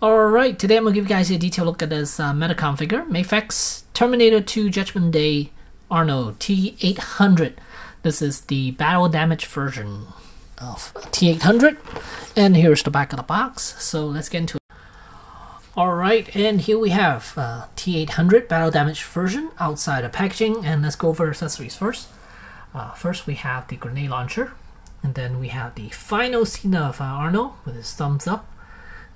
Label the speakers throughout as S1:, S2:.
S1: Alright, today I'm going to give you guys a detailed look at this Metacom figure, Mafex Terminator 2 Judgment Day Arno T800. This is the battle damage version of T800, and here's the back of the box, so let's get into it. Alright, and here we have T800 battle damage version outside of packaging, and let's go over accessories first. First we have the grenade launcher, and then we have the final scene of Arno with his thumbs up.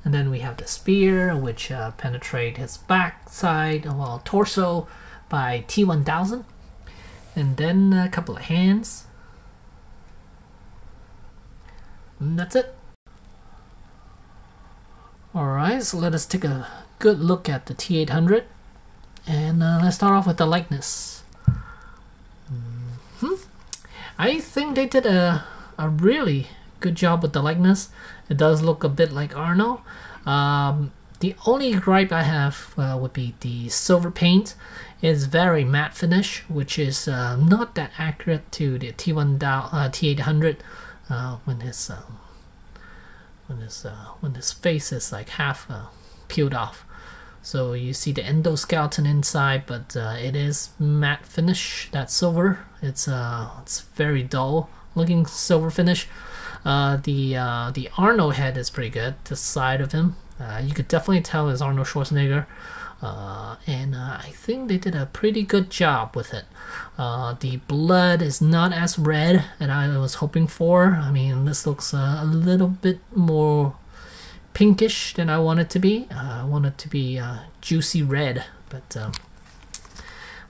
S1: And then we have the spear, which penetrate his backside, well, torso by T1000. And then a couple of hands. And that's it. Alright, so let us take a good look at the T800. And let's start off with the likeness. I think they did a really good job with the likeness. It does look a bit like Arno. The only gripe I have would be the silver paint is very matte finish, which is not that accurate to the T800 when his face is like half peeled off. So you see the endoskeleton inside, but it is matte finish. That silver, it's very dull looking silver finish. The Arno head is pretty good. The side of him, you could definitely tell is Arnold Schwarzenegger, and I think they did a pretty good job with it. The blood is not as red as I was hoping for. I mean, this looks a little bit more pinkish than I want it to be. I want it to be juicy red, but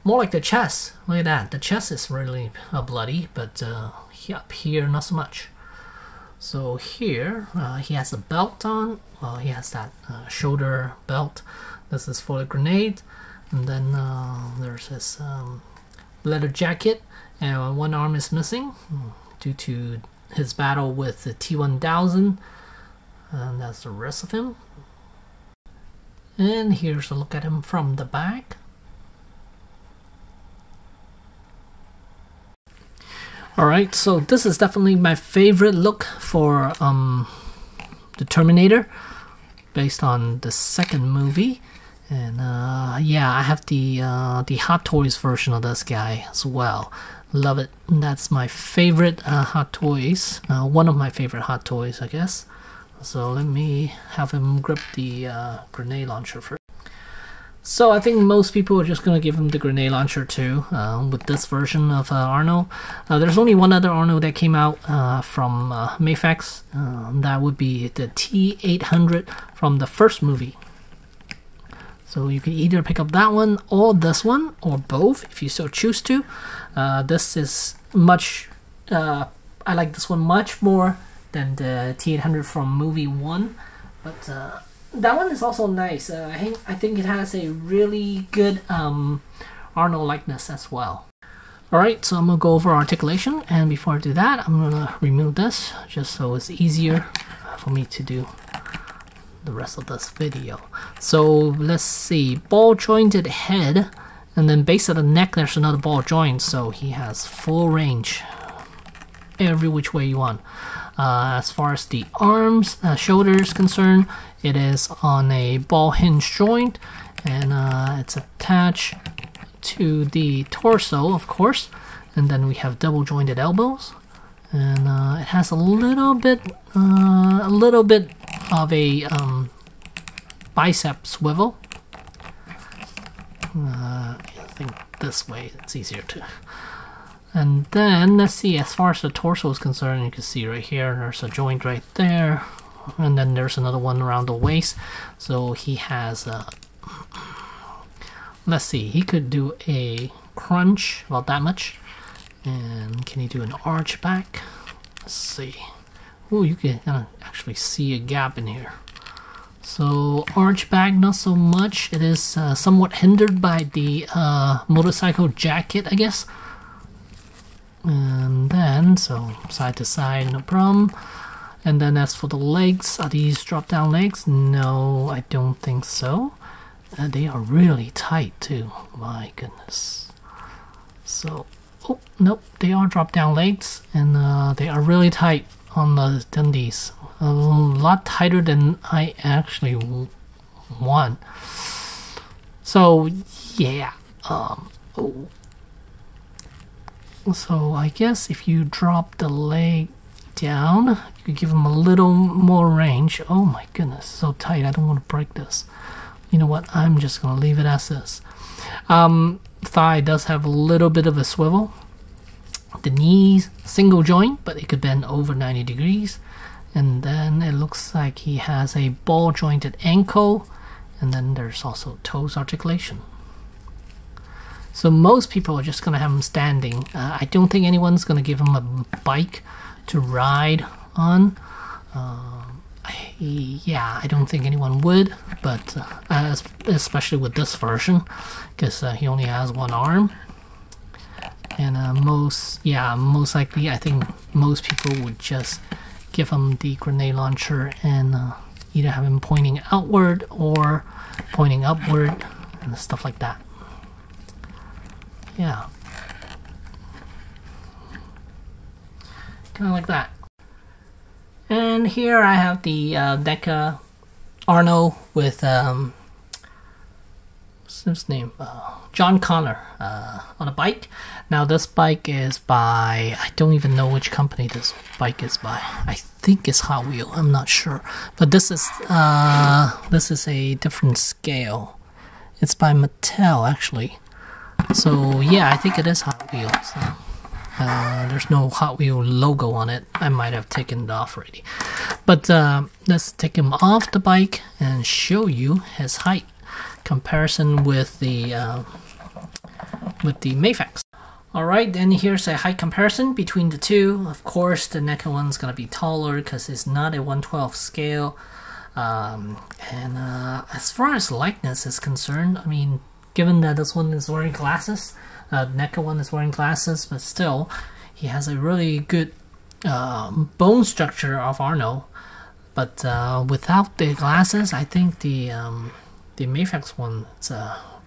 S1: more like the chest. Look at that. The chest is really bloody, but up here not so much. So here he has a belt on. He has that shoulder belt. This is for the grenade. And then there's his leather jacket, and one arm is missing due to his battle with the T1000. And that's the rest of him. And here's a look at him from the back. Alright, so this is definitely my favorite look for the Terminator, based on the second movie. And yeah, I have the Hot Toys version of this guy as well. Love it. That's my favorite Hot Toys. One of my favorite Hot Toys, I guess. So let me have him grip the grenade launcher first. So I think most people are just going to give him the grenade launcher too, with this version of Arno. There's only one other Arno that came out from Mafex. That would be the T800 from the first movie. So you can either pick up that one or this one, or both if you so choose to. This is much, I like this one much more than the T800 from movie 1. But that one is also nice. I think it has a really good Arno likeness as well. Alright, so I'm going to go over articulation, and before I do that, I'm going to remove this just so it's easier for me to do the rest of this video. So let's see, ball jointed head, and then base of the neck there's another ball joint, so he has full range every which way you want. As far as the arms, shoulders concerned, it is on a ball hinge joint, and it's attached to the torso, of course. And then we have double jointed elbows, and it has a little bit of a bicep swivel. I think this way it's easier to. And then let's see, as far as the torso is concerned, you can see right here there's a joint right there, and then there's another one around the waist. So he has let's see, he could do a crunch about that much. And can he do an arch back? Let's see. Oh, you can actually see a gap in here. So arch back, not so much. It is somewhat hindered by the motorcycle jacket, I guess. And then, so side to side, no problem. And then as for the legs, are these drop down legs? No, I don't think so. They are really tight too, my goodness. So, oh, nope, they are drop down legs, and they are really tight on the Dundies. A lot tighter than I actually one. So yeah, so I guess if you drop the leg down, you could give him a little more range. Oh my goodness, so tight. I don't want to break this. You know what? I'm just gonna leave it as is. Thigh does have a little bit of a swivel. The knees, single joint, but it could bend over 90 degrees. And then it looks like he has a ball jointed ankle, and then there's also toes articulation. So most people are just gonna have him standing. I don't think anyone's gonna give him a bike to ride on. Yeah, I don't think anyone would, but especially with this version, because he only has one arm. And most likely, I think most people would just give him the grenade launcher and either have him pointing outward or pointing upward and stuff like that. Yeah, kind of like that. And here I have the NECA Arno with what's his name? John Connor on a bike. Now this bike is by, I don't even know which company this bike is by. I think it's Hot Wheels. I'm not sure, but this is a different scale. It's by Mattel actually. So yeah, I think it is Hot Wheels. There's no Hot Wheel logo on it. I might have taken it off already. But let's take him off the bike and show you his height comparison with the Mafex. Alright, then here's a height comparison between the two. Of course, the NECA one's gonna be taller because it's not a 1/12 scale. As far as likeness is concerned, I mean, given that this one is wearing glasses, NECA one is wearing glasses, but still, he has a really good bone structure of Arno. But without the glasses, I think the Mafex one is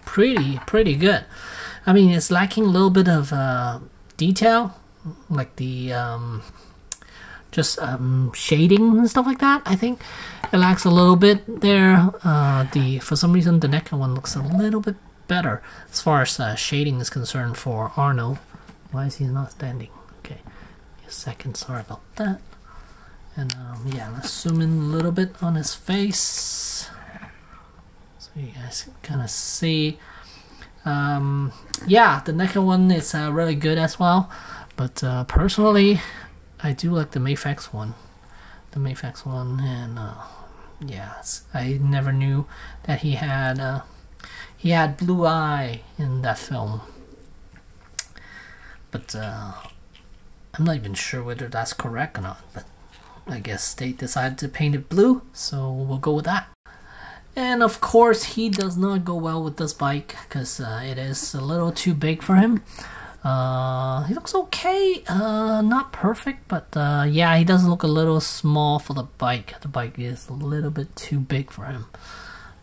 S1: pretty good. I mean, it's lacking a little bit of detail, like the shading and stuff like that. I think it lacks a little bit there. For some reason, the NECA one looks a little bit better as far as shading is concerned for Arno. Why is he not standing? Okay, a second, sorry about that. And yeah, let's zoom in a little bit on his face so you guys can kind of see. Yeah, the NECA one is really good as well, but personally I do like the Mafex one. And yeah, I never knew that he had blue eye in that film, but I'm not even sure whether that's correct or not, but I guess they decided to paint it blue, so we'll go with that. And of course he does not go well with this bike because it is a little too big for him. He looks okay, not perfect, but yeah, he does look a little small for the bike. The bike is a little bit too big for him.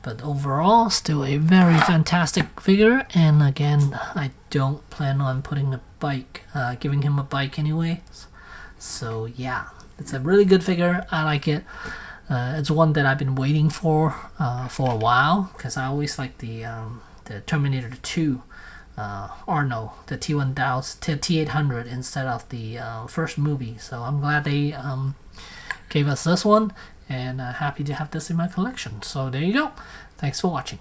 S1: But overall, still a very fantastic figure, and again, I don't plan on putting a bike, giving him a bike anyway. So yeah, it's a really good figure. I like it. It's one that I've been waiting for a while, because I always like the Terminator 2 Arno, the T800 instead of the first movie. So I'm glad they gave us this one, and happy to have this in my collection. So there you go. Thanks for watching.